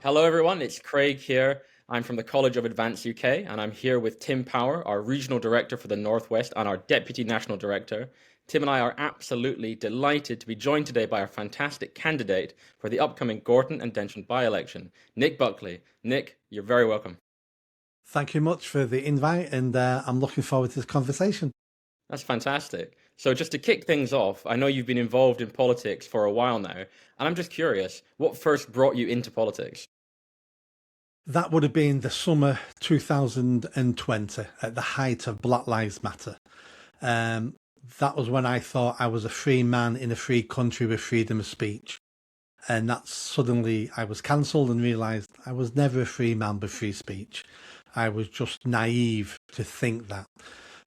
Hello, everyone. It's Craig here. I'm from the College of Advanced UK, and I'm here with Tim Power, our Regional Director for the Northwest and our Deputy National Director. Tim and I are absolutely delighted to be joined today by our fantastic candidate for the upcoming Gorton and Denton by-election, Nick Buckley. Nick, you're very welcome. Thank you much for the invite, and I'm looking forward to this conversation. That's fantastic. So just to kick things off, I know you've been involved in politics for a while now, and I'm just curious, what first brought you into politics? That would have been the summer 2020, at the height of Black Lives Matter. That was when I thought I was a free man in a free country with freedom of speech. And that suddenly I was cancelled and realised I was never a free man with free speech. I was just naive to think that.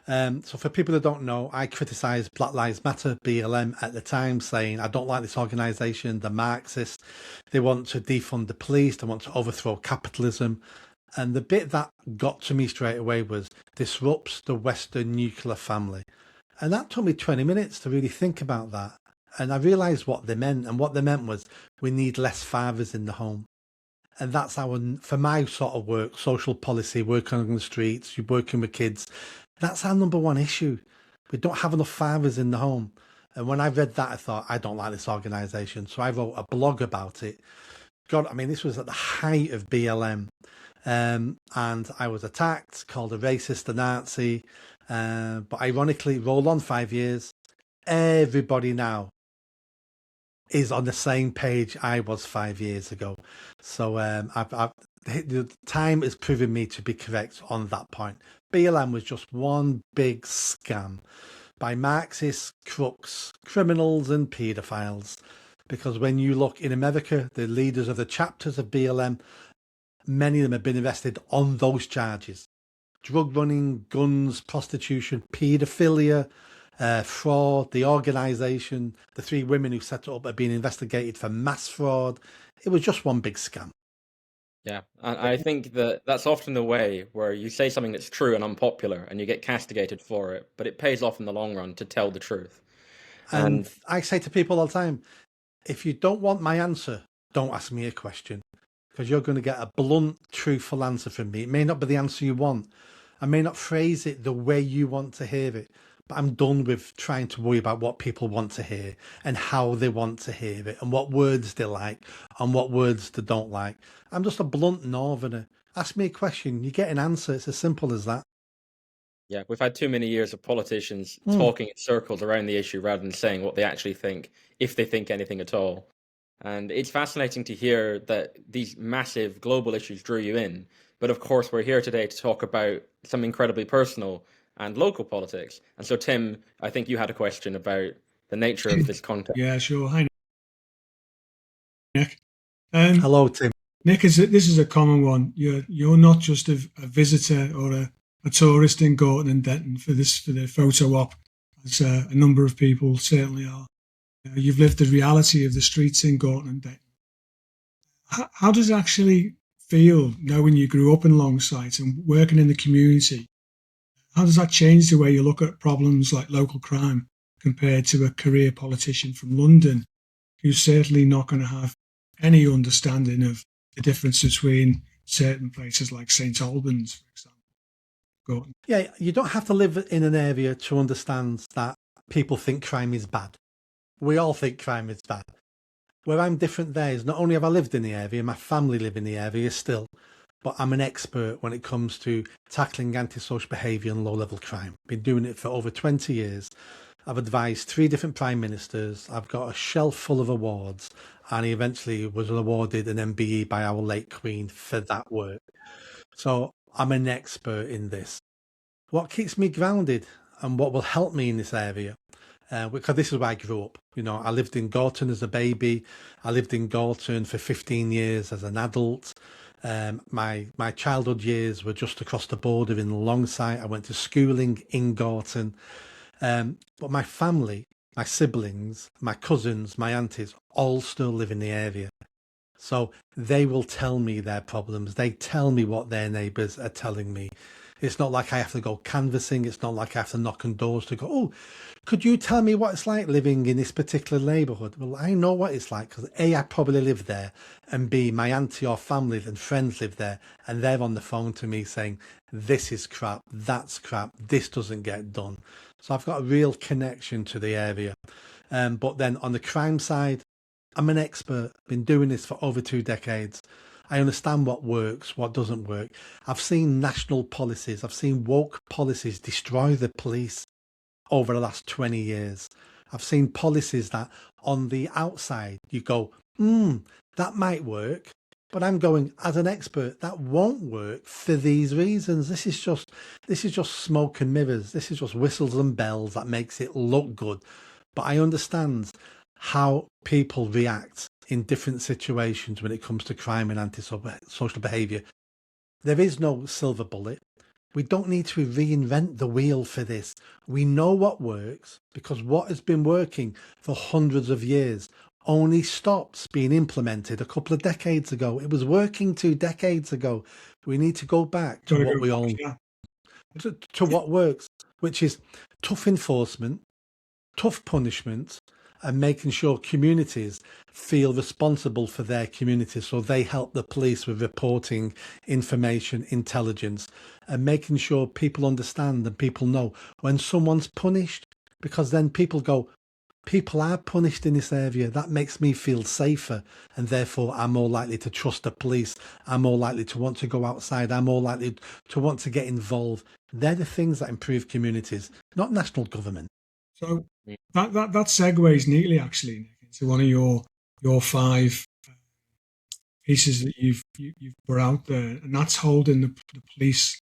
So for people that don't know, I criticised Black Lives Matter, BLM, at the time, saying I don't like this organisation, they're Marxist, they want to defund the police, they want to overthrow capitalism. And the bit that got to me straight away was disrupts the Western nuclear family. And that took me 20 minutes to really think about that. And I realised what they meant, and what they meant was we need less fathers in the home. And that's for my sort of work, social policy, working on the streets, you're working with kids, that's our number one issue. We don't have enough fathers in the home. And when I read that, I thought, I don't like this organisation. So I wrote a blog about it. God, I mean, this was at the height of BLM. And I was attacked, called a racist, a Nazi. But ironically, roll on 5 years, everybody now is on the same page I was 5 years ago. So the time has proven me to be correct on that point. BLM was just one big scam by Marxists, crooks, criminals and paedophiles. Because when you look in America, the leaders of the chapters of BLM, many of them have been arrested on those charges. Drug running, guns, prostitution, paedophilia, fraud, the organisation, the 3 women who set it up are being investigated for mass fraud. It was just one big scam. Yeah, and I think that that's often the way where you say something that's true and unpopular and you get castigated for it, but it pays off in the long run to tell the truth. And I say to people all the time, if you don't want my answer, don't ask me a question, because you're going to get a blunt, truthful answer from me. It may not be the answer you want. I may not phrase it the way you want to hear it, but I'm done with trying to worry about what people want to hear and how they want to hear it and what words they like and what words they don't like. I'm just a blunt northerner. Ask me a question, you get an answer. It's as simple as that. Yeah, we've had too many years of politicians talking in circles around the issue rather than saying what they actually think, if they think anything at all. And it's fascinating to hear that these massive global issues drew you in. But of course, we're here today to talk about something incredibly personal and local politics. And so, Tim, I think you had a question about the nature of this contest. Yeah, sure. Hi, Nick. Hello, Tim. Nick, this is a common one. You're not just a visitor or a tourist in Gorton and Denton for the photo op, as a number of people certainly are. You've lived the reality of the streets in Gorton and Denton. How does it actually feel knowing you grew up in Longsight and working in the community? How does that change the way you look at problems like local crime compared to a career politician from London who's certainly not going to have any understanding of the difference between certain places like St Albans, for example? Gorton. Yeah, you don't have to live in an area to understand that people think crime is bad. We all think crime is bad. Where I'm different there is not only have I lived in the area, my family live in the area still, but I'm an expert when it comes to tackling antisocial behaviour and low-level crime. Been doing it for over 20 years. I've advised 3 different prime ministers. I've got a shelf full of awards, and he eventually was awarded an MBE by our late Queen for that work. So I'm an expert in this. What keeps me grounded and what will help me in this area, because this is where I grew up. You know, I lived in Gorton as a baby. I lived in Gorton for 15 years as an adult. My childhood years were just across the border in Longsight. I went to schooling in Gorton. But my family, my siblings, my cousins, my aunties, all still live in the area. So they will tell me their problems. They tell me what their neighbours are telling me. It's not like I have to go canvassing. It's not like I have to knock on doors to go, oh, could you tell me what it's like living in this particular neighbourhood? Well, I know what it's like because A, I probably live there, and B, my auntie or family and friends live there, and they're on the phone to me saying, this is crap, that's crap, this doesn't get done. So I've got a real connection to the area. But then on the crime side, I'm an expert, been doing this for over 2 decades. I understand what works, what doesn't work. I've seen national policies, I've seen woke policies destroy the police over the last 20 years. I've seen policies that on the outside you go, that might work. But I'm going, as an expert, that won't work for these reasons. This is just smoke and mirrors. This is just whistles and bells that makes it look good. But I understand how people react in different situations when it comes to crime and antisocial behaviour. There is no silver bullet. We don't need to reinvent the wheel for this. We know what works because what has been working for hundreds of years only stopped being implemented a couple of decades ago. It was working 2 decades ago. We need to go back to what we all to what works, which is tough enforcement, tough punishment, and making sure communities feel responsible for their communities. So they help the police with reporting, information, intelligence, and making sure people understand and people know when someone's punished, because then people go, people are punished in this area. That makes me feel safer. And therefore, I'm more likely to trust the police. I'm more likely to want to go outside. I'm more likely to want to get involved. They're the things that improve communities, not national government. So that segues neatly, actually, Nick, into one of your 5 pieces that you've put out there, and that's holding the police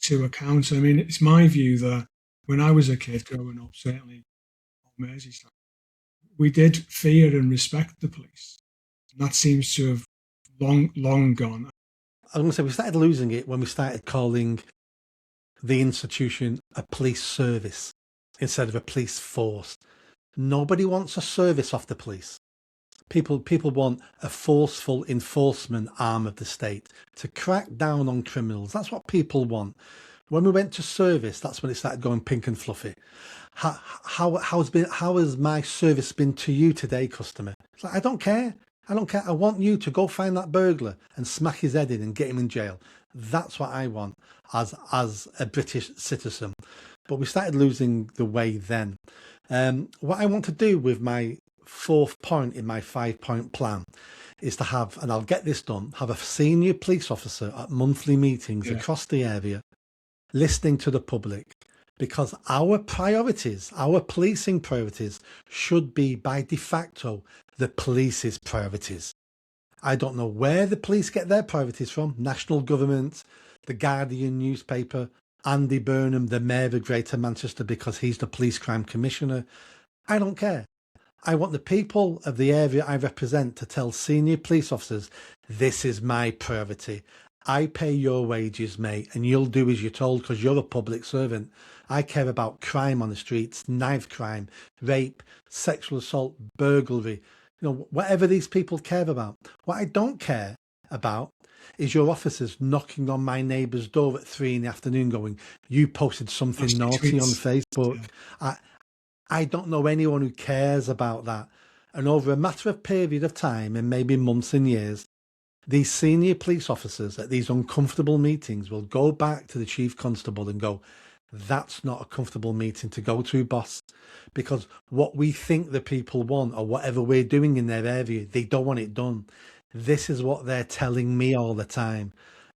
to account. I mean, it's my view that when I was a kid growing up, certainly on Merseyside, we did fear and respect the police. And that seems to have long gone. I was going to say, we started losing it when we started calling the institution a police service instead of a police force. Nobody wants a service off the police. People want a forceful enforcement arm of the state to crack down on criminals. That's what people want. When we went to service, that's when it started going pink and fluffy. How has my service been to you today, customer? It's like, I don't care. I don't care. I want you to go find that burglar and smack his head in and get him in jail. That's what I want as a British citizen. But we started losing the way then. What I want to do with my 4th point in my 5-point plan is to have, and I'll get this done, have a senior police officer at monthly meetings across the area, listening to the public, because our priorities, our policing priorities, should be by de facto the police's priorities. I don't know where the police get their priorities from. National government, the Guardian newspaper, Andy Burnham, the Mayor of Greater Manchester, because he's the police crime commissioner. I don't care. I want the people of the area I represent to tell senior police officers, this is my priority. I pay your wages, mate, and you'll do as you're told because you're a public servant. I care about crime on the streets, knife crime, rape, sexual assault, burglary, whatever these people care about. What I don't care about is your officers knocking on my neighbour's door at 3 in the afternoon going, you posted something naughty on Facebook. Yeah. I don't know anyone who cares about that. And over a matter of period of time, and maybe months and years, these senior police officers at these uncomfortable meetings will go back to the chief constable and go, that's not a comfortable meeting to go to, boss, because what we think the people want or whatever we're doing in their area, they don't want it done. This is what they're telling me all the time.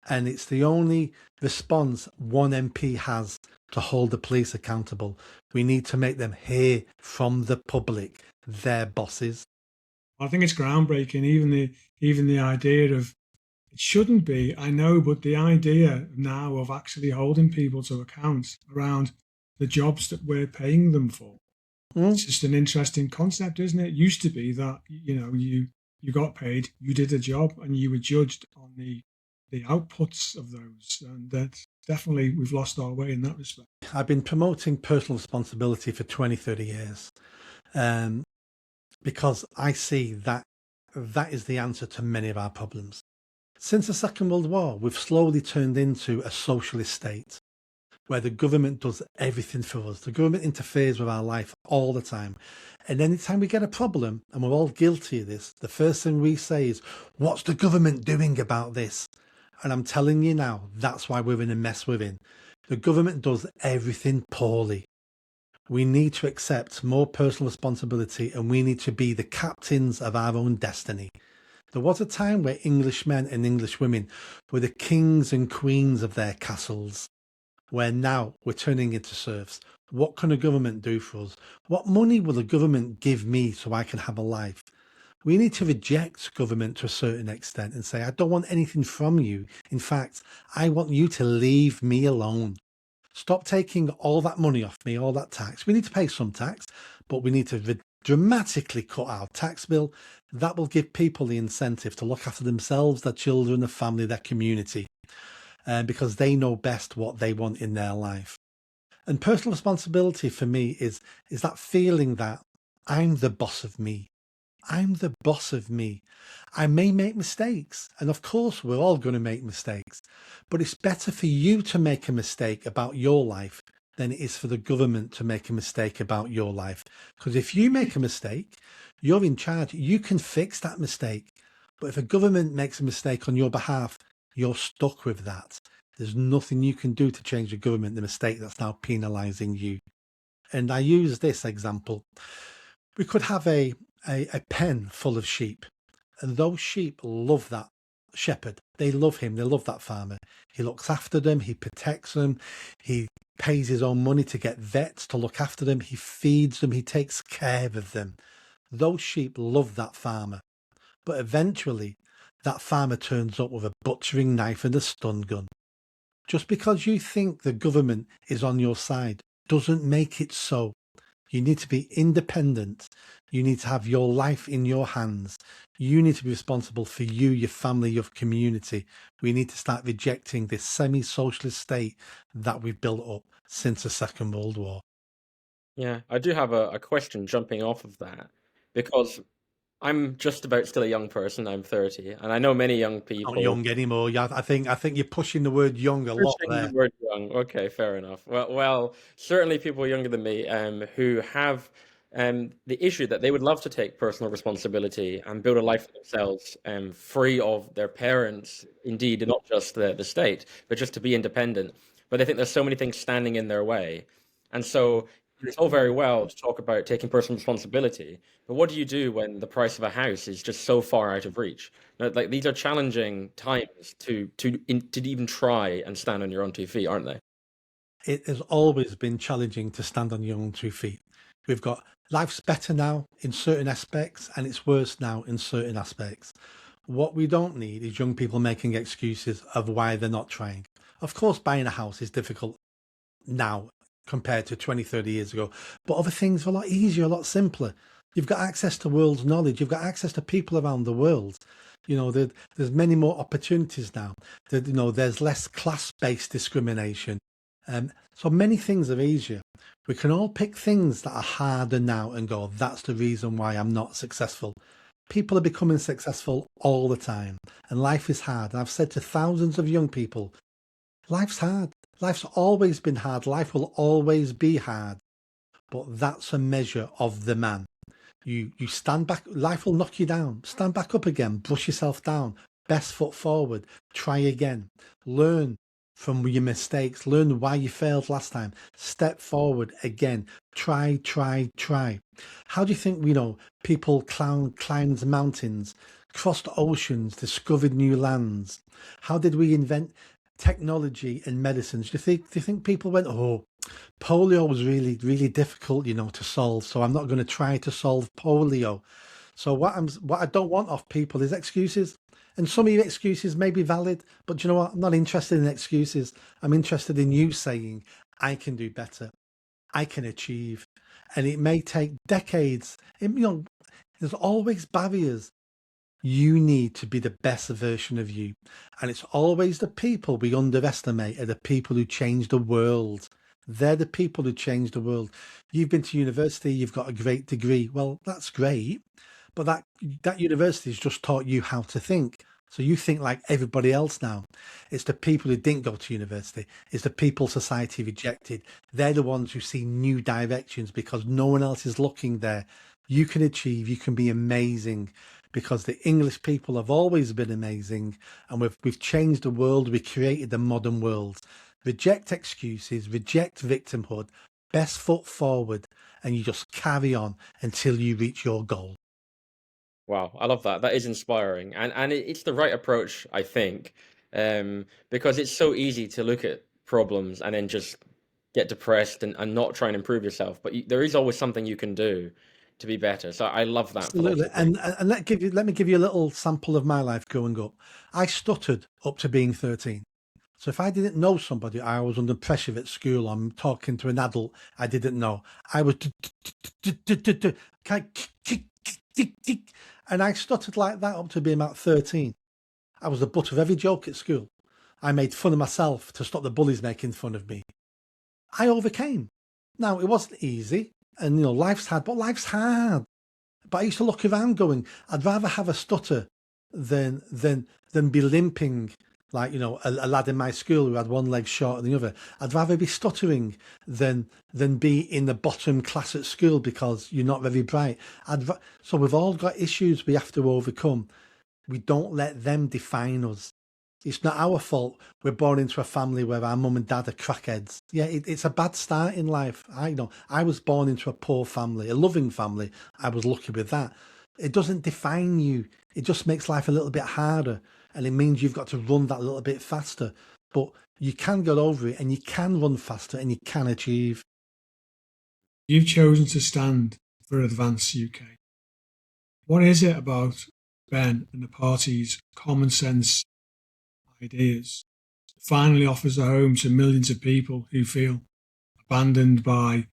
And it's the only response one MP has to hold the police accountable. We need to make them hear from the public, their bosses. I think it's groundbreaking, even the idea of, it shouldn't be, I know, but the idea now of actually holding people to account around the jobs that we're paying them for. It's just an interesting concept, isn't it? It used to be that, you got paid, you did a job, and you were judged on the outputs of those. And that definitely, we've lost our way in that respect. I've been promoting personal responsibility for 20, 30 years. Because I see that is the answer to many of our problems. Since the Second World War, we've slowly turned into a socialist state. where the government does everything for us. The government interferes with our life all the time. And anytime we get a problem, and we're all guilty of this, the first thing we say is, what's the government doing about this? And I'm telling you now, that's why we're in a mess we're in. The government does everything poorly. We need to accept more personal responsibility, and we need to be the captains of our own destiny. There was a time where English men and English women were the kings and queens of their castles, where now we're turning into serfs. What can a government do for us? What money will the government give me so I can have a life? We need to reject government to a certain extent and say, I don't want anything from you. In fact, I want you to leave me alone. Stop taking all that money off me, all that tax. We need to pay some tax, but we need to dramatically cut our tax bill. That will give people the incentive to look after themselves, their children, their family, their community, because they know best what they want in their life. And personal responsibility for me is that feeling that I'm the boss of me. I'm the boss of me. I may make mistakes, and of course we're all going to make mistakes, but it's better for you to make a mistake about your life than it is for the government to make a mistake about your life. Because if you make a mistake, you're in charge. You can fix that mistake. But if a government makes a mistake on your behalf, you're stuck with that. There's nothing you can do to change the government, the mistake that's now penalising you. And I use this example. We could have a pen full of sheep, and those sheep love that shepherd. They love him. They love that farmer. He looks after them. He protects them. He pays his own money to get vets to look after them. He feeds them. He takes care of them. Those sheep love that farmer. But eventually, that farmer turns up with a butchering knife and a stun gun. Just because you think the government is on your side doesn't make it so. You need to be independent. You need to have your life in your hands. You need to be responsible for you, your family, your community. We need to start rejecting this semi-socialist state that we've built up since the Second World War. Yeah, I do have a question jumping off of that, because I'm just about still a young person. I'm 30, and I know many young people. Not young anymore. Yeah, I think you're pushing the word young a lot there. The word young. Okay, fair enough. Well, certainly people younger than me who have the issue that they would love to take personal responsibility and build a life for themselves, free of their parents, indeed, not just the state, but just to be independent. But they think there's so many things standing in their way, and so it's all very well to talk about taking personal responsibility, but what do you do when the price of a house is just so far out of reach? Like, these are challenging times to even try and stand on your own 2 feet, aren't they? It has always been challenging to stand on your own 2 feet. We've got life's better now in certain aspects, and it's worse now in certain aspects. What we don't need is young people making excuses of why they're not trying. Of course, buying a house is difficult now compared to 20, 30 years ago. But other things are a lot easier, a lot simpler. You've got access to world's knowledge. You've got access to people around the world. There's many more opportunities now. There's less class-based discrimination. So many things are easier. We can all pick things that are harder now and go, that's the reason why I'm not successful. People are becoming successful all the time, and life is hard. And I've said to thousands of young people, life's hard. Life's always been hard. Life will always be hard. But that's a measure of the man. You stand back. Life will knock you down. Stand back up again. Brush yourself down. Best foot forward. Try again. Learn from your mistakes. Learn why you failed last time. Step forward again. Try. How do you think people climbed mountains, crossed oceans, discovered new lands? How did we invent technology and medicines? Do you think people went, oh, polio was really, really difficult, to solve, so I'm not going to try to solve polio? So what I don't want off people is excuses. And some of your excuses may be valid, but you know what? I'm not interested in excuses. I'm interested in you saying, I can do better. I can achieve. And it may take decades. There's always barriers. You need to be the best version of you. And it's always the people we underestimate are the people who change the world. They're the people who change the world. You've been to university, you've got a great degree. Well, that's great. But that university has just taught you how to think. So you think like everybody else now. It's the people who didn't go to university. It's the people society rejected. They're the ones who see new directions because no one else is looking there. You can achieve, you can be amazing because the English people have always been amazing, and we've changed the world. We created the modern world. Reject excuses, reject victimhood, best foot forward, and you just carry on until you reach your goal. Wow, I love that. That is inspiring, and it's the right approach, I think, because it's so easy to look at problems and then just get depressed and not try and improve yourself. But there is always something you can do to be better. So I love that Absolutely. philosophy. And let me give you a little sample of my life growing up. I stuttered up to being 13. So if I didn't know somebody, I was under pressure at school, I'm talking to an adult I didn't know, I was and I stuttered like that up to being about 13. I was the butt of every joke at school. I made fun of myself to stop the bullies making fun of me. I overcame. Now, it wasn't easy, and you know, life's hard, but life's hard. But I used to look around going, I'd rather have a stutter than be limping like, you know, a lad in my school who had one leg shorter than the other. I'd rather be stuttering than be in the bottom class at school because you're not very bright. So we've all got issues we have to overcome. We don't let them define us. It's not our fault we're born into a family where our mum and dad are crackheads. Yeah, it's a bad start in life. I was born into a poor family, a loving family. I was lucky with that. It doesn't define you. It just makes life a little bit harder. And it means you've got to run that little bit faster. But you can get over it and you can run faster and you can achieve. You've chosen to stand for Advance UK. What is it about Ben and the party's common sense ideas finally offers a home to millions of people who feel abandoned by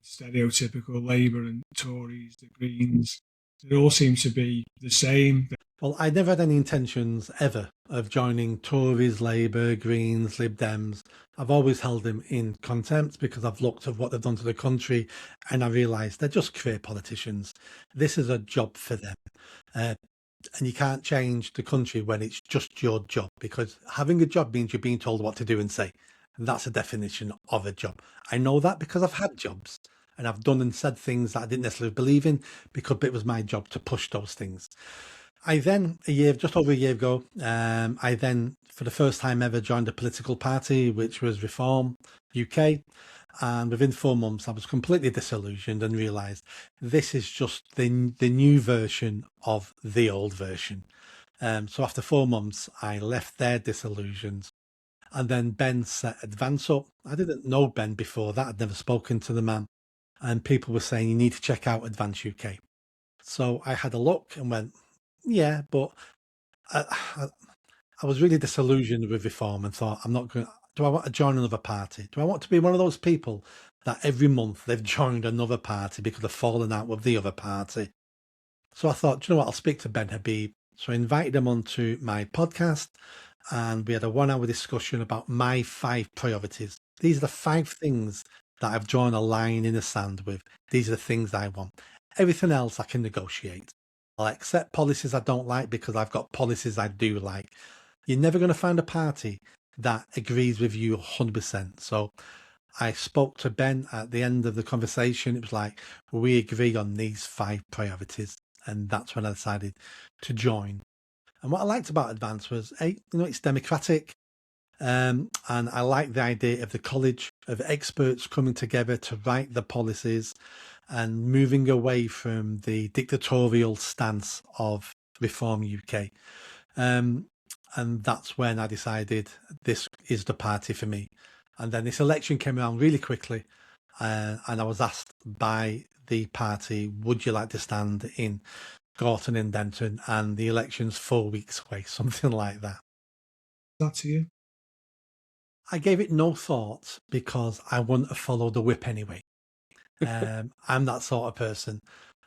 stereotypical Labour and Tories, the Greens? They all seem to be the same. Well, I never had any intentions ever of joining Tories, Labour, Greens, Lib Dems. I've always held them in contempt because I've looked at what they've done to the country and I realised they're just career politicians. This is a job for them. And you can't change the country when it's just your job, because having a job means you're being told what to do and say. That's a definition of a job. I know that because I've had jobs and I've done and said things that I didn't necessarily believe in because it was my job to push those things. I then, just over a year ago, I then, for the first time ever, joined a political party, which was Reform UK. And within 4 months, I was completely disillusioned and realised this is just the new version of the old version. So after 4 months, I left there disillusioned. And then Ben set Advance up. I didn't know Ben before that. I'd never spoken to the man. And people were saying, you need to check out Advance UK. So I had a look and went, yeah, but I was really disillusioned with Reform and thought, I'm not going. Do I want to join another party? Do I want to be one of those people that every month they've joined another party because they've fallen out with the other party? So I thought, do you know what? I'll speak to Ben Habib. So I invited him onto my podcast and we had a 1 hour discussion about my 5 priorities. These are the 5 things that I've drawn a line in the sand with. These are the things I want. Everything else I can negotiate. I'll accept policies I don't like because I've got policies I do like. You're never going to find a party that agrees with you 100%. So I spoke to Ben at the end of the conversation. It was like, we agree on these 5 priorities. And that's when I decided to join. And what I liked about Advance was, it's democratic. And I like the idea of the college of experts coming together to write the policies and moving away from the dictatorial stance of Reform UK. And that's when I decided this is the party for me. And then this election came around really quickly. And I was asked by the party, would you like to stand in Gorton and Denton? And the election's 4 weeks away, something like that. That's you. I gave it no thought because I wouldn't have followed the whip anyway. I'm that sort of person.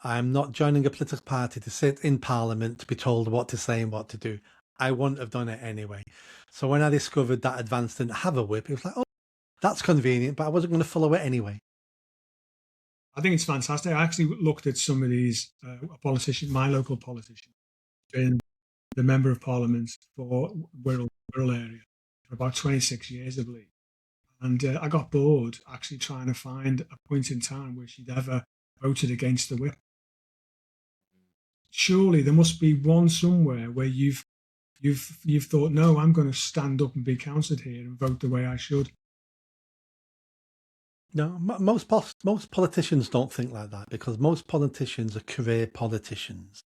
I'm not joining a political party to sit in Parliament to be told what to say and what to do. I wouldn't have done it anyway. So when I discovered that Advance didn't have a whip, it was like, oh, that's convenient, but I wasn't going to follow it anyway. I think it's fantastic. I actually looked at some of these politicians, my local politician, been the Member of Parliament for Wirral area for about 26 years, I believe. And I got bored actually trying to find a point in time where she'd ever voted against the whip. Surely there must be one somewhere where you've thought, no, I'm going to stand up and be counted here and vote the way I should. No, most politicians don't think like that, because most politicians are career politicians.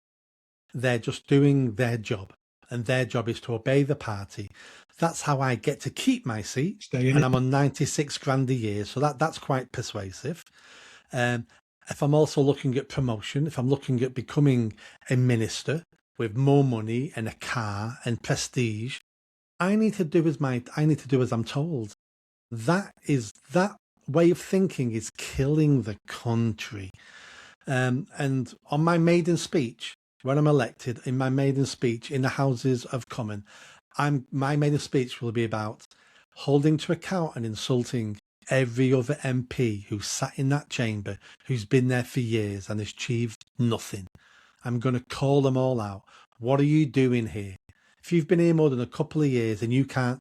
They're just doing their job, and their job is to obey the party. That's how I get to keep my seat, and I'm on 96 grand a year, so that's quite persuasive. If I'm also looking at promotion, if I'm looking at becoming a minister with more money and a car and prestige, I need to do as I'm told. That way of thinking is killing the country. And on my maiden speech, when I'm elected, in my maiden speech in the Houses of Commons, my maiden speech will be about holding to account and insulting every other MP who sat in that chamber, who's been there for years and has achieved nothing. I'm going to call them all out. What are you doing here? If you've been here more than a couple of years and you can't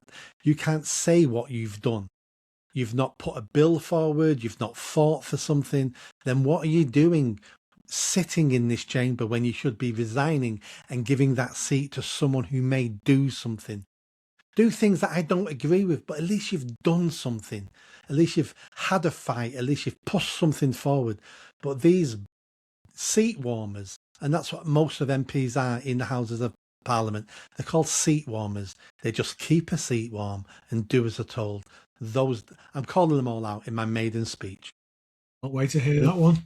say what you've done, you've not put a bill forward, you've not fought for something, then what are you doing sitting in this chamber when you should be resigning and giving that seat to someone who may do something? Do things that I don't agree with, but at least you've done something. At least you've had a fight. At least you've pushed something forward. But these seat warmers, and that's what most of MPs are in the Houses of Parliament, they're called seat warmers. They just keep a seat warm and do as they're told. I'm calling them all out in my maiden speech. Can't wait to hear that one.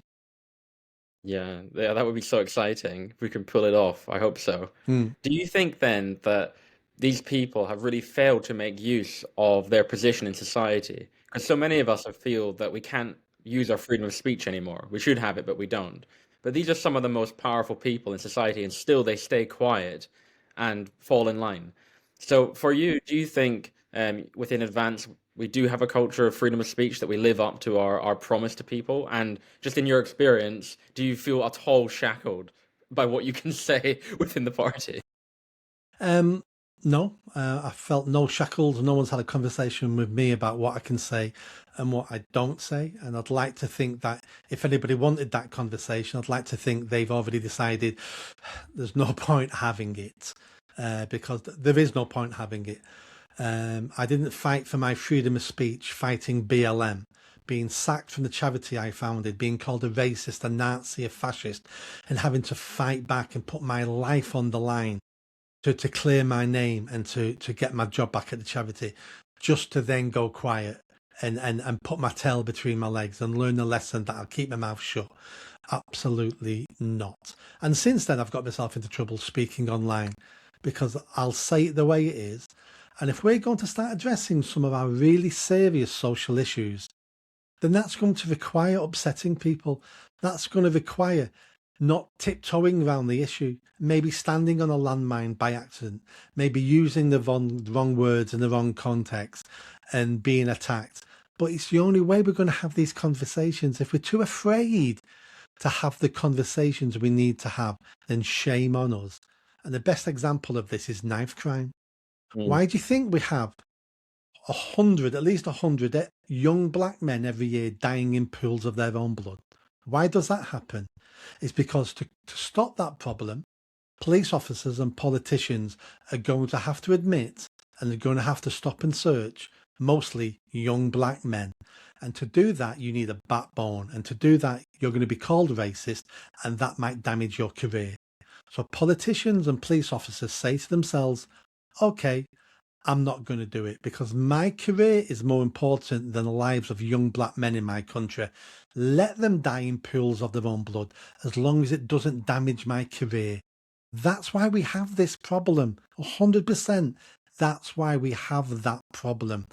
Yeah, that would be so exciting if we can pull it off. I hope so. Do you think then that these people have really failed to make use of their position in society? Because so many of us feel that we can't use our freedom of speech anymore. We should have it, but we don't. But these are some of the most powerful people in society, and still they stay quiet and fall in line. So for you, do you think within Advance we do have a culture of freedom of speech, that we live up to our promise to people? And just in your experience, do you feel at all shackled by what you can say within the party? No, I felt no shackles. No one's had a conversation with me about what I can say and what I don't say. And I'd like to think that if anybody wanted that conversation, I'd like to think they've already decided there's no point having it, because there is no point having it. I didn't fight for my freedom of speech fighting BLM, being sacked from the charity I founded, being called a racist, a Nazi, a fascist, and having to fight back and put my life on the line to clear my name and to get my job back at the charity, just to then go quiet and put my tail between my legs and learn the lesson that I'll keep my mouth shut. Absolutely not. And since then, I've got myself into trouble speaking online, because I'll say it the way it is. And if we're going to start addressing some of our really serious social issues, then that's going to require upsetting people. That's going to require not tiptoeing around the issue, maybe standing on a landmine by accident, maybe using the wrong words in the wrong context and being attacked. But it's the only way we're going to have these conversations. If we're too afraid to have the conversations we need to have, then shame on us. And the best example of this is knife crime. Why do you think we have at least 100 young black men every year dying in pools of their own blood? Why does that happen? It's because to stop that problem, police officers and politicians are going to have to admit, and they're going to have to stop and search mostly young black men. And to do that, you need a backbone. And to do that, you're going to be called racist, and that might damage your career. So politicians and police officers say to themselves, okay, I'm not going to do it because my career is more important than the lives of young black men in my country. Let them die in pools of their own blood as long as it doesn't damage my career. That's why we have this problem. 100%. That's why we have that problem.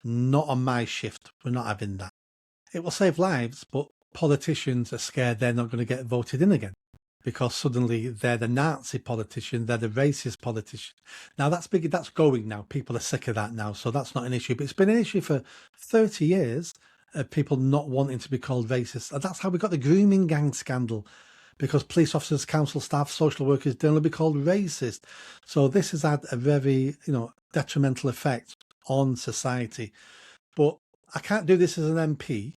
Not on my shift. We're not having that. It will save lives, but politicians are scared they're not going to get voted in again, because suddenly they're the Nazi politician, they're the racist politician. Now that's big, that's going now. People are sick of that now, so that's not an issue. But it's been an issue for 30 years of people not wanting to be called racist. And that's how we got the grooming gang scandal. because police officers, council staff, social workers don't be called racist. So this has had a very, detrimental effect on society. But I can't do this as an MP.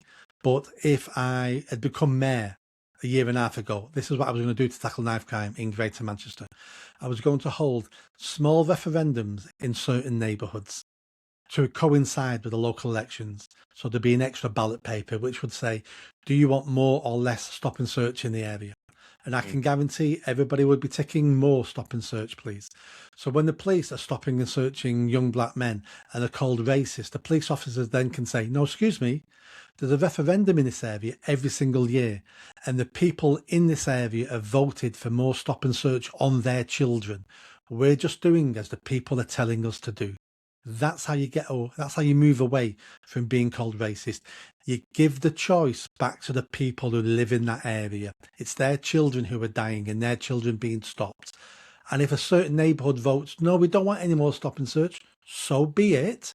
But if I had become mayor a year and a half ago, this is what I was going to do to tackle knife crime in Greater Manchester. I was going to hold small referendums in certain neighbourhoods to coincide with the local elections. So there'd be an extra ballot paper which would say, do you want more or less stop and search in the area? And I can guarantee everybody would be ticking more stop and search, please. So when the police are stopping and searching young black men and are called racist, the police officers then can say, no, excuse me, there's a referendum in this area every single year. And the people in this area have voted for more stop and search on their children. We're just doing as the people are telling us to do. That's how you move away from being called racist. You give the choice back to the people who live in that area. It's their children who are dying and their children being stopped. And if a certain neighbourhood votes, no, we don't want any more stop and search, so be it.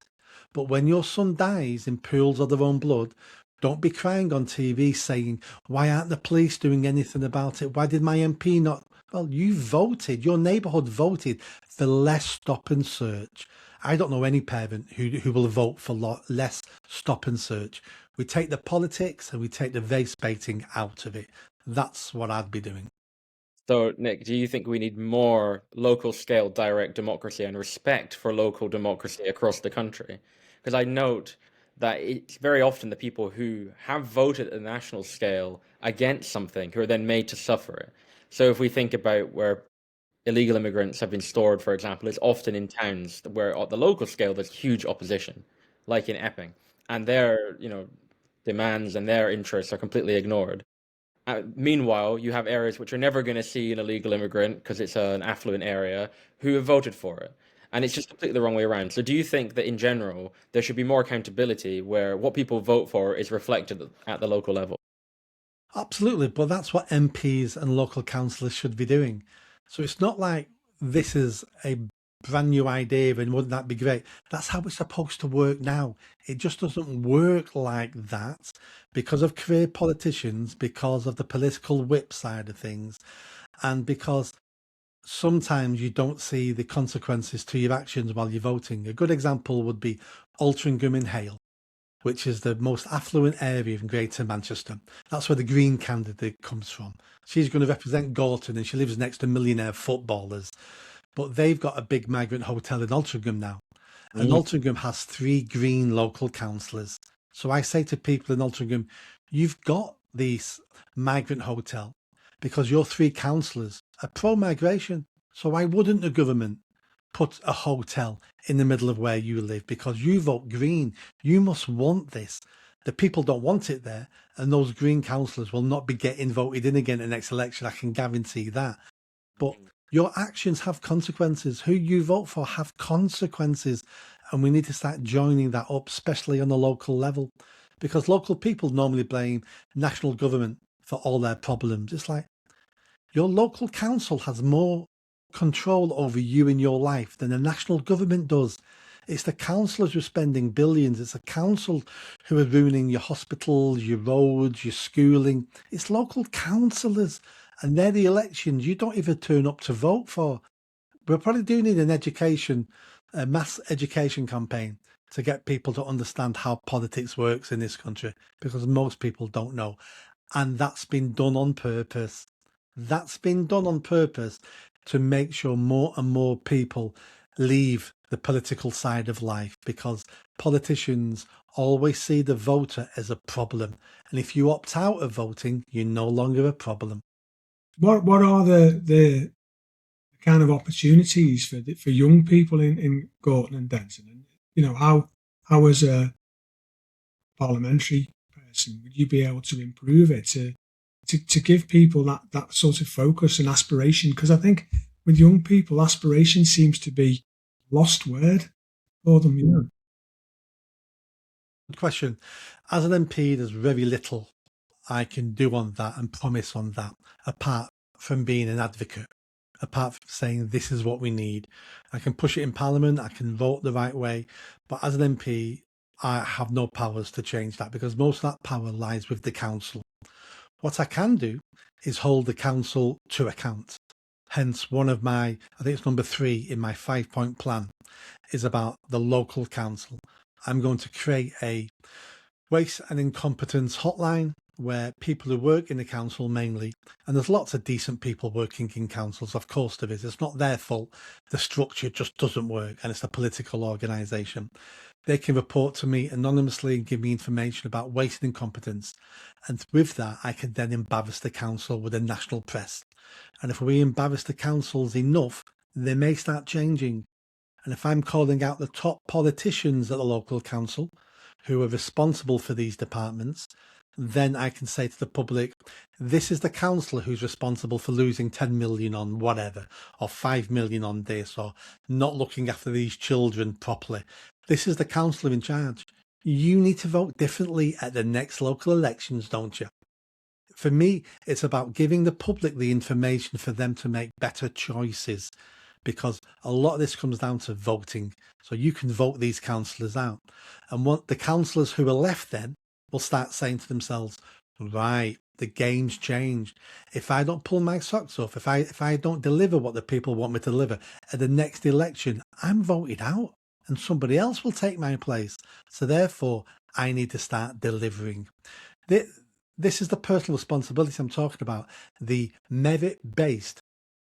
But when your son dies in pools of their own blood, don't be crying on TV saying, why aren't the police doing anything about it? Why did my MP not? Well, you voted, your neighbourhood voted for less stop and search. I don't know any parent who will vote for less stop and search. We take the politics and we take the race baiting out of it. That's what I'd be doing. So, Nick, do you think we need more local scale direct democracy and respect for local democracy across the country? Because I note that it's very often the people who have voted at the national scale against something who are then made to suffer it. So if we think about where illegal immigrants have been stored, for example, it's often in towns where at the local scale there's huge opposition, like in Epping, and their demands and their interests are completely ignored. Meanwhile, you have areas which are never going to see an illegal immigrant because it's an affluent area who have voted for it. And it's just completely the wrong way around. So do you think that in general, there should be more accountability where what people vote for is reflected at the local level? Absolutely, but that's what MPs and local councillors should be doing. So it's not like this is a brand new idea and wouldn't that be great? That's how it's supposed to work now. It just doesn't work like that because of career politicians, because of the political whip side of things, and because sometimes you don't see the consequences to your actions while you're voting. A good example would be Altrincham in Hale, which is the most affluent area in Greater Manchester. That's where the Green candidate comes from. She's going to represent Gorton and she lives next to millionaire footballers. But they've got a big migrant hotel in Altrincham now. And Altrincham has 3 Green local councillors. So I say to people in Altrincham, you've got this migrant hotel because your 3 councillors are pro-migration. So why wouldn't the government put a hotel in the middle of where you live? Because you vote Green. You must want this. The people don't want it there, and those Green councillors will not be getting voted in again in the next election. I can guarantee that. But your actions have consequences. Who you vote for have consequences. And we need to start joining that up, especially on the local level, because local people normally blame national government for all their problems. It's like your local council has more control over you in your life than the national government does. It's the councillors who are spending billions. It's the council who are ruining your hospitals, your roads, your schooling. It's local councillors, and they're the elections you don't even turn up to vote for. We're probably doing a mass education campaign to get people to understand how politics works in this country, because most people don't know. And that's been done on purpose. That's been done on purpose to make sure more and more people leave the political side of life, because politicians always see the voter as a problem. And if you opt out of voting, you're no longer a problem. What are the kind of opportunities for young people in Gorton and Denton? And how as a parliamentary person would you be able to improve it to give people that sort of focus and aspiration? Because I think with young people, aspiration seems to be a lost word for them. Good question. As an MP, there's very little I can do on that and promise on that, apart from being an advocate, apart from saying this is what we need. I can push it in Parliament, I can vote the right way, but as an MP, I have no powers to change that, because most of that power lies with the council. What I can do is hold the council to account. Hence, one of my, I think it's number 3 in my 5-point plan, is about the local council. I'm going to create a waste and incompetence hotline where people who work in the council mainly, and there's lots of decent people working in councils, of course there is, it's not their fault, the structure just doesn't work and it's a political organisation. They can report to me anonymously and give me information about waste and incompetence, and with that I can then embarrass the council with the national press. And if we embarrass the councils enough, they may start changing. And if I'm calling out the top politicians at the local council who are responsible for these departments, then I can say to the public, this is the councillor who's responsible for losing 10 million on whatever, or 5 million on this, or not looking after these children properly. This is the councillor in charge. You need to vote differently at the next local elections, don't you? For me, it's about giving the public the information for them to make better choices, because a lot of this comes down to voting. So you can vote these councillors out. And what the councillors who are left then will start saying to themselves, right, the game's changed. If I don't pull my socks off, if I don't deliver what the people want me to deliver at the next election, I'm voted out and somebody else will take my place. So therefore, I need to start delivering. This is the personal responsibility I'm talking about, the merit-based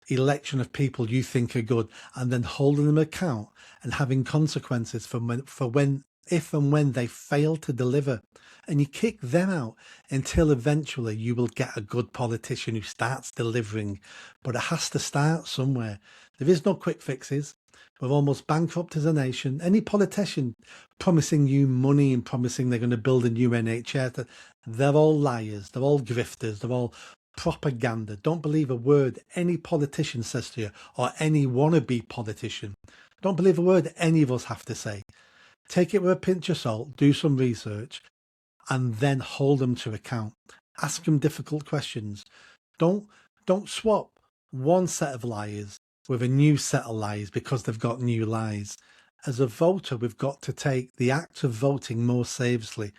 election of people you think are good, and then holding them account and having consequences for when if and when they fail to deliver, and you kick them out until eventually you will get a good politician who starts delivering. But it has to start somewhere. There is no quick fixes. We're almost bankrupt as a nation. Any politician promising you money and promising they're going to build a new NHS, they're all liars, they're all grifters, they're all propaganda. Don't believe a word any politician says to you, or any wannabe politician. Don't believe a word any of us have to say. Take it with a pinch of salt, do some research, and then hold them to account. Ask them difficult questions. Don't swap one set of liars with a new set of lies because they've got new lies. As a voter, we've got to take the act of voting more seriously.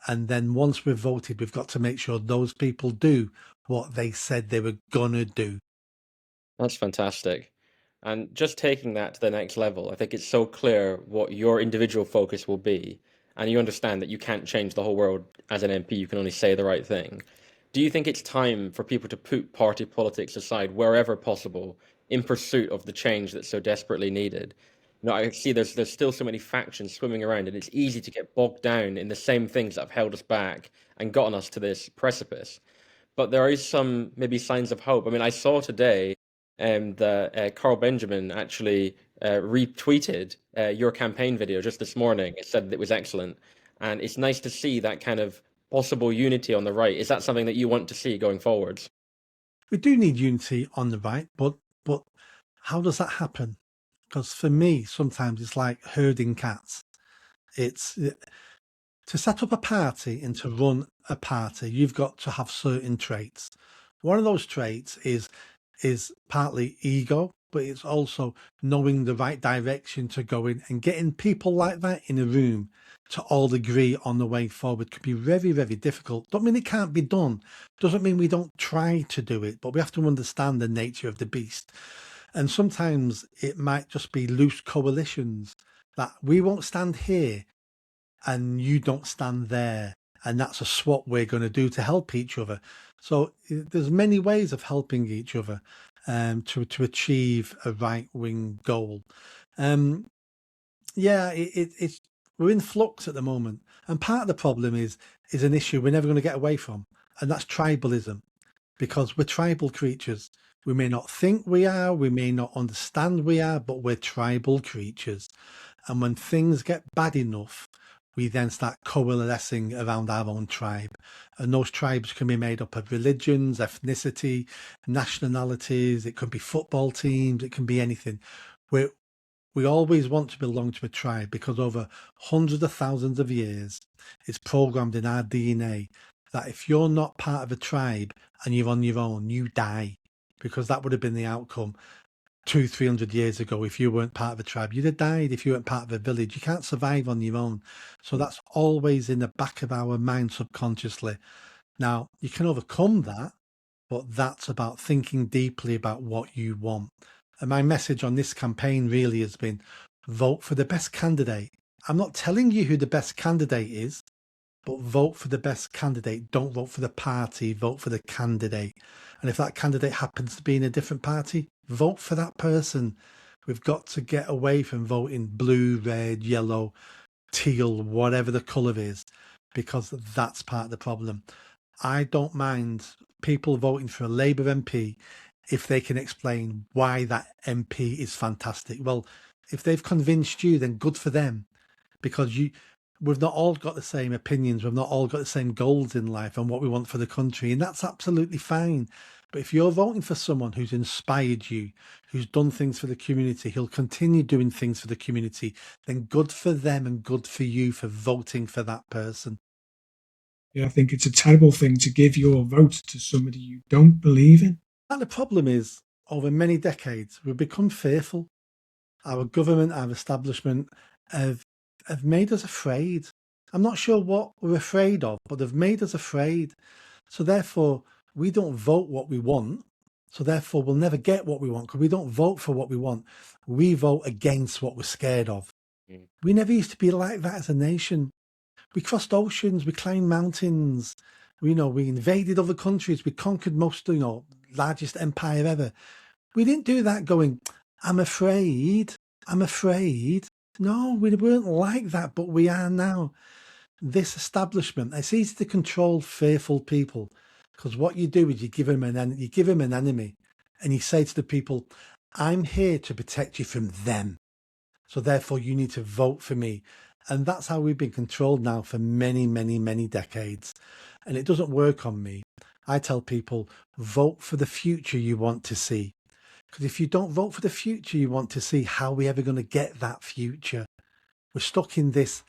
And then once we've voted, we've got to make sure those people do what they said they were gonna do. That's fantastic. And just taking that to the next level, I think it's so clear what your individual focus will be. And you understand that you can't change the whole world as an MP, you can only say the right thing. Do you think it's time for people to put party politics aside wherever possible in pursuit of the change that's so desperately needed? You know, I see there's still so many factions swimming around, and it's easy to get bogged down in the same things that have held us back and gotten us to this precipice. But there is some maybe signs of hope. I mean, I saw today that Carl Benjamin actually retweeted your campaign video just this morning. It said that it was excellent. And it's nice to see that kind of possible unity on the right. Is that something that you want to see going forwards? We do need unity on the right, but how does that happen? Because for me, sometimes it's like herding cats. It's to set up a party and to run a party, you've got to have certain traits. One of those traits is partly ego, but it's also knowing the right direction to go in, and getting people like that in a room to all agree on the way forward could be very, very difficult. Don't mean it can't be done. Doesn't mean we don't try to do it, but we have to understand the nature of the beast. And sometimes it might just be loose coalitions, that we won't stand here and you don't stand there. And that's a swap we're going to do to help each other. So there's many ways of helping each other to achieve a right-wing goal. It's we're in flux at the moment. And part of the problem is an issue we're never going to get away from. And that's tribalism, because we're tribal creatures. We may not think we are, we may not understand we are, but we're tribal creatures. And when things get bad enough, we then start coalescing around our own tribe. And those tribes can be made up of religions, ethnicity, nationalities. It could be football teams. It can be anything. We always want to belong to a tribe, because over hundreds of thousands of years, it's programmed in our DNA that if you're not part of a tribe and you're on your own, you die, because that would have been the outcome 200-300 years ago. If you weren't part of a tribe, you'd have died. If you weren't part of a village, you can't survive on your own. So that's always in the back of our mind subconsciously. Now, you can overcome that, but that's about thinking deeply about what you want. And my message on this campaign really has been vote for the best candidate. I'm not telling you who the best candidate is, but vote for the best candidate. Don't vote for the party, vote for the candidate. And if that candidate happens to be in a different party, vote for that person. We've got to get away from voting blue, red, yellow, teal, whatever the colour is, because that's part of the problem. I don't mind people voting for a Labour MP if they can explain why that MP is fantastic. Well, if they've convinced you, then good for them, because we've not all got the same opinions. We've not all got the same goals in life and what we want for the country. And that's absolutely fine. But if you're voting for someone who's inspired you, who's done things for the community, who'll continue doing things for the community, then good for them and good for you for voting for that person. Yeah, I think it's a terrible thing to give your vote to somebody you don't believe in. And the problem is, over many decades, we've become fearful. Our government, our establishment have made us afraid. I'm not sure what we're afraid of, but they've made us afraid. So therefore, we don't vote what we want. So therefore, we'll never get what we want, because we don't vote for what we want. We vote against what we're scared of. We never used to be like that as a nation. We crossed oceans, we climbed mountains, we invaded other countries, we conquered most, largest empire ever. We didn't do that going, I'm afraid. No, we weren't like that, but we are now. This establishment, it's easy to control fearful people, because what you do is you give them an enemy, and you say to the people, I'm here to protect you from them. So therefore you need to vote for me. And that's how we've been controlled now for many, many, many decades. And it doesn't work on me. I tell people, vote for the future you want to see. Because if you don't vote for the future you want to see, how are we ever going to get that future? We're stuck in this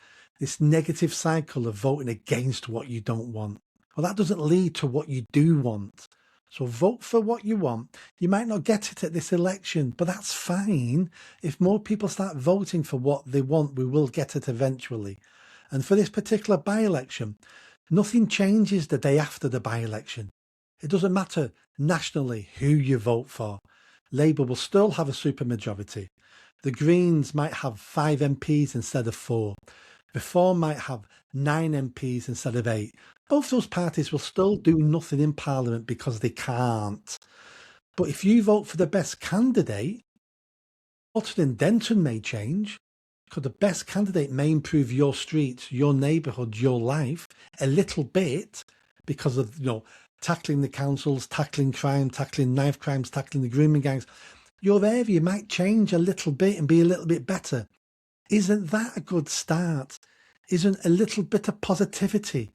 negative cycle of voting against what you don't want. Well, that doesn't lead to what you do want. So vote for what you want. You might not get it at this election, but that's fine. If more people start voting for what they want, we will get it eventually. And for this particular by-election, nothing changes the day after the by-election. It doesn't matter nationally who you vote for. Labour will still have a supermajority. The Greens might have 5 MPs instead of 4. Reform might have 9 MPs instead of 8. Both those parties will still do nothing in Parliament because they can't. But if you vote for the best candidate, Gorton and Denton may change, because the best candidate may improve your streets, your neighbourhood, your life a little bit, because of tackling the councils, tackling crime, tackling knife crimes, tackling the grooming gangs. Your area might change a little bit and be a little bit better. Isn't that a good start? Isn't a little bit of positivity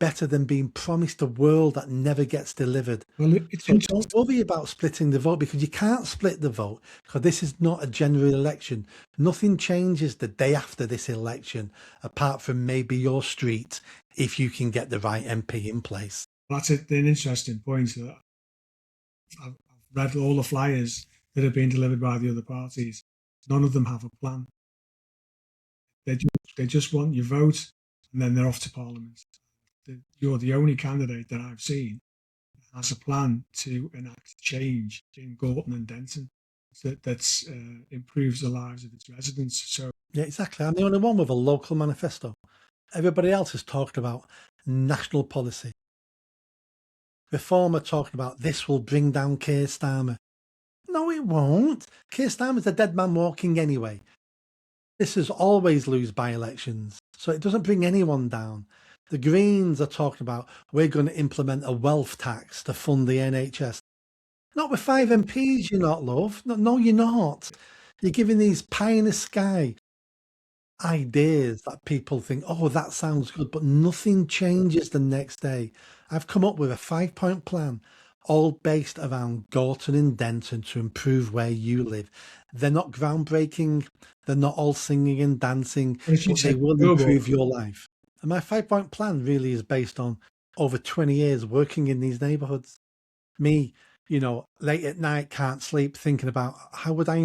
better than being promised a world that never gets delivered? Well, So don't worry about splitting the vote, because you can't split the vote, because this is not a general election. Nothing changes the day after this election, apart from maybe your street, if you can get the right MP in place. That's an interesting point. I've read all the flyers that have been delivered by the other parties. None of them have a plan. They just want your vote, and then they're off to Parliament. You're the only candidate that I've seen that has a plan to enact change in Gorton and Denton that improves the lives of its residents. So yeah, exactly. I'm the only one with a local manifesto. Everybody else is talking about national policy. Reform are talking about this will bring down Keir Starmer. No, it won't. Keir Starmer's a dead man walking anyway. This is always lose by-elections, so it doesn't bring anyone down. The Greens are talking about we're going to implement a wealth tax to fund the NHS. Not with 5 MPs, you're not, love. No, you're not. You're giving these pie in the sky ideas that people think, oh, that sounds good, but nothing changes the next day. I've come up with a 5-point plan, all based around Gorton and Denton to improve where you live. They're not groundbreaking. They're not all singing and dancing, but they will improve your life. And my 5-point plan really is based on over 20 years working in these neighbourhoods. Me, late at night, can't sleep, thinking about how would I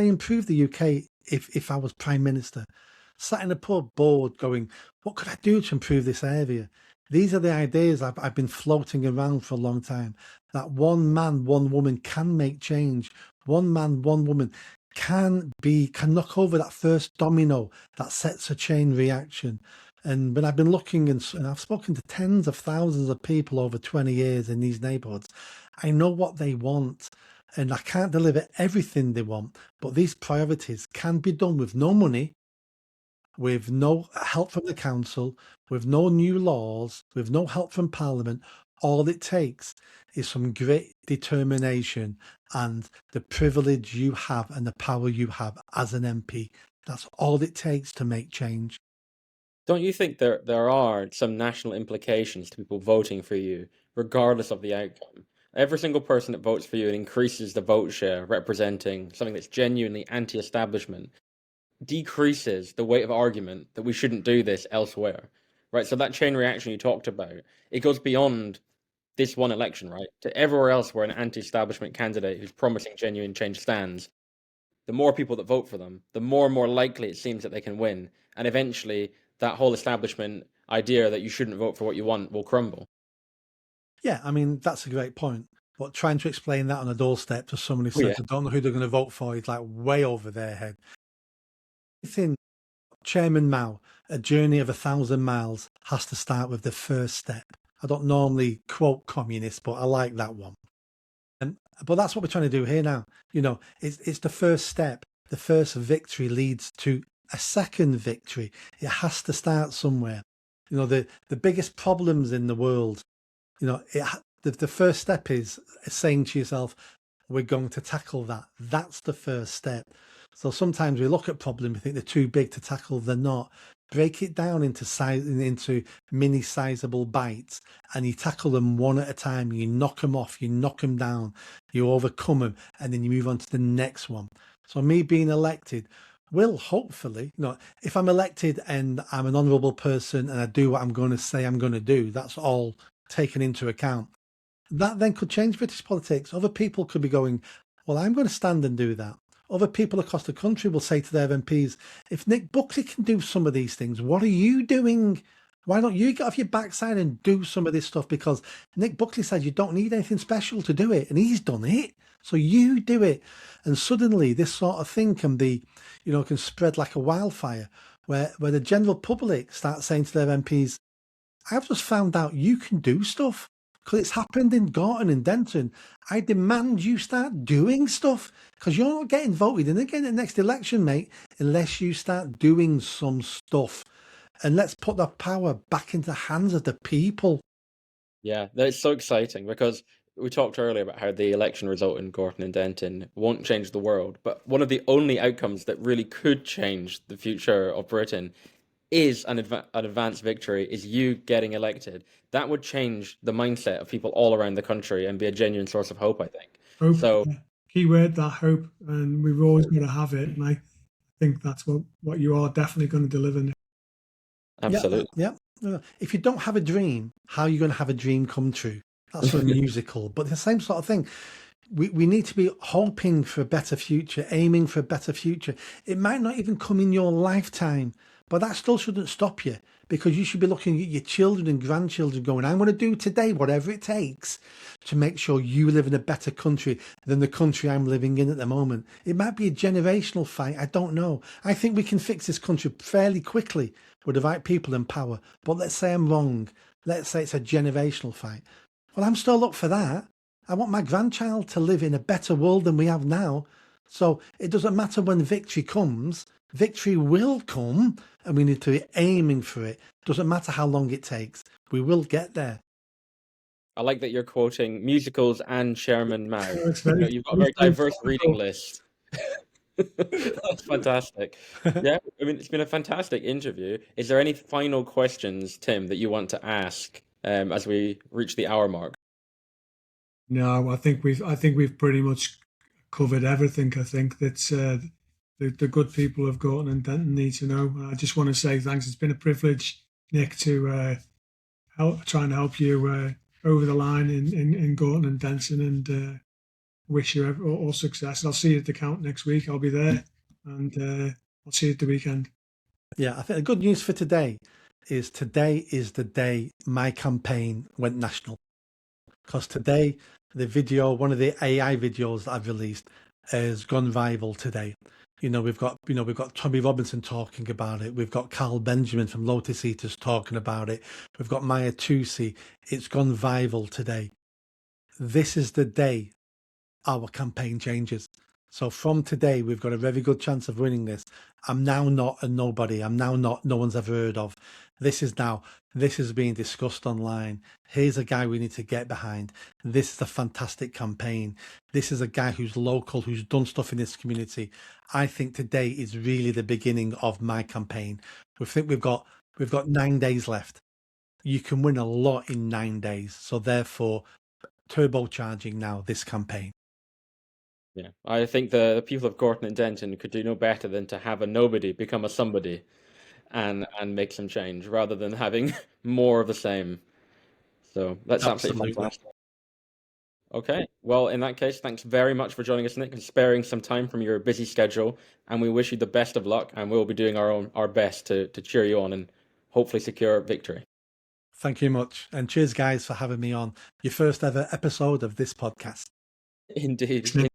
improve the UK if I was Prime Minister? Sat in a pub bored going, what could I do to improve this area? These are the ideas I've been floating around for a long time, that one man, one woman can make change. One man, one woman can knock over that first domino that sets a chain reaction. And when I've been looking and I've spoken to tens of thousands of people over 20 years in these neighborhoods, I know what they want. And I can't deliver everything they want, but these priorities can be done with no money, with no help from the council, with no new laws, with no help from Parliament. All it takes is some great determination and the privilege you have and the power you have as an MP. That's all it takes to make change. Don't you think there are some national implications to people voting for you, regardless of the outcome? Every single person that votes for you, it increases the vote share representing something that's genuinely anti-establishment, decreases the weight of argument that we shouldn't do this elsewhere, right? So that chain reaction you talked about, it goes beyond this one election, right? To everywhere else where an anti-establishment candidate who's promising genuine change stands, the more people that vote for them, the more and more likely it seems that they can win. And eventually that whole establishment idea that you shouldn't vote for what you want will crumble. Yeah, I mean, that's a great point. But trying to explain that on a doorstep to someone who says they don't know who they're going to vote for is like way over their head. I think Chairman Mao, a journey of 1,000 miles has to start with the first step. I don't normally quote communists, but I like that one. But that's what we're trying to do here now. You know, it's the first step. The first victory leads to a second victory. It has to start somewhere. You know, the biggest problems in the world, you know, the first step is saying to yourself, we're going to tackle that. That's the first step. So sometimes we look at problems, we think they're too big to tackle. They're not. Break it down into mini sizable bites, and you tackle them one at a time. You knock them off, you knock them down, you overcome them, and then you move on to the next one. So me being elected will hopefully, you know, if I'm elected and I'm an honourable person and I do what I'm going to say I'm going to do, that's all taken into account. That then could change British politics. Other people could be going, well, I'm going to stand and do that. Other people across the country will say to their MPs, if Nick Buckley can do some of these things, what are you doing? Why don't you get off your backside and do some of this stuff? Because Nick Buckley said you don't need anything special to do it, and he's done it. So you do it. And suddenly this sort of thing can be, you know, can spread like a wildfire, where the general public starts saying to their MPs, I've just found out you can do stuff. Because it's happened in Gorton and Denton. I demand you start doing stuff, because you're not getting voted in again in the next election, mate, unless you start doing some stuff. And let's put the power back into the hands of the people. Yeah, that's so exciting, because we talked earlier about how the election result in Gorton and Denton won't change the world, but one of the only outcomes that really could change the future of Britain is an advanced victory, is you getting elected. That would change the mindset of people all around the country and be a genuine source of hope, I think. Hope, so key word, that hope, and we've always got to have it, and I think that's what you are definitely going to deliver. Absolutely. Yeah. If you don't have a dream, how are you going to have a dream come true? That's for a musical, but the same sort of thing. We need to be hoping for a better future, aiming for a better future. It might not even come in your lifetime, but that still shouldn't stop you, because you should be looking at your children and grandchildren going, I'm going to do today whatever it takes to make sure you live in a better country than the country I'm living in at the moment. It might be a generational fight. I don't know. I think we can fix this country fairly quickly with the right people in power. But let's say I'm wrong. Let's say it's a generational fight. Well, I'm still up for that. I want my grandchild to live in a better world than we have now. So it doesn't matter when victory comes. Victory will come, and we need to be aiming for it. Doesn't matter how long it takes. We will get there. I like that you're quoting musicals and Chairman Mao. You've got a very diverse reading list. That's fantastic. Yeah, I mean, it's been a fantastic interview. Is there any final questions, Tim, that you want to ask as we reach the hour mark? No, I think we've pretty much covered everything. I think that's the good people of Gorton and Denton need to know. I just want to say thanks. It's been a privilege, Nick, to try and help you over the line in Gorton and Denton, and wish you all success. I'll see you at the count next week. I'll be there, and I'll see you at the weekend. Yeah, I think the good news for today is today is the day my campaign went national. Because today, the video, one of the AI videos that I've released, has gone viral today. We've got Tommy Robinson talking about it. We've got Carl Benjamin from Lotus Eaters talking about it. We've got Maya Tusi. It's gone viral today. This is the day our campaign changes. So from today, we've got a very good chance of winning this. I'm now not a nobody. I'm now not no one's ever heard of. This is being discussed online. Here's a guy we need to get behind. This is a fantastic campaign. This is a guy who's local, who's done stuff in this community. I think today is really the beginning of my campaign. We think we've got 9 days left. You can win a lot in 9 days. So therefore, turbocharging now this campaign. Yeah, I think the people of Gorton and Denton could do no better than to have a nobody become a somebody and make some change rather than having more of the same. So that's absolutely fantastic. Okay, well, in that case, thanks very much for joining us, Nick, and sparing some time from your busy schedule. And we wish you the best of luck, and we'll be doing our best to cheer you on and hopefully secure victory. Thank you much. And cheers, guys, for having me on your first ever episode of this podcast. Indeed.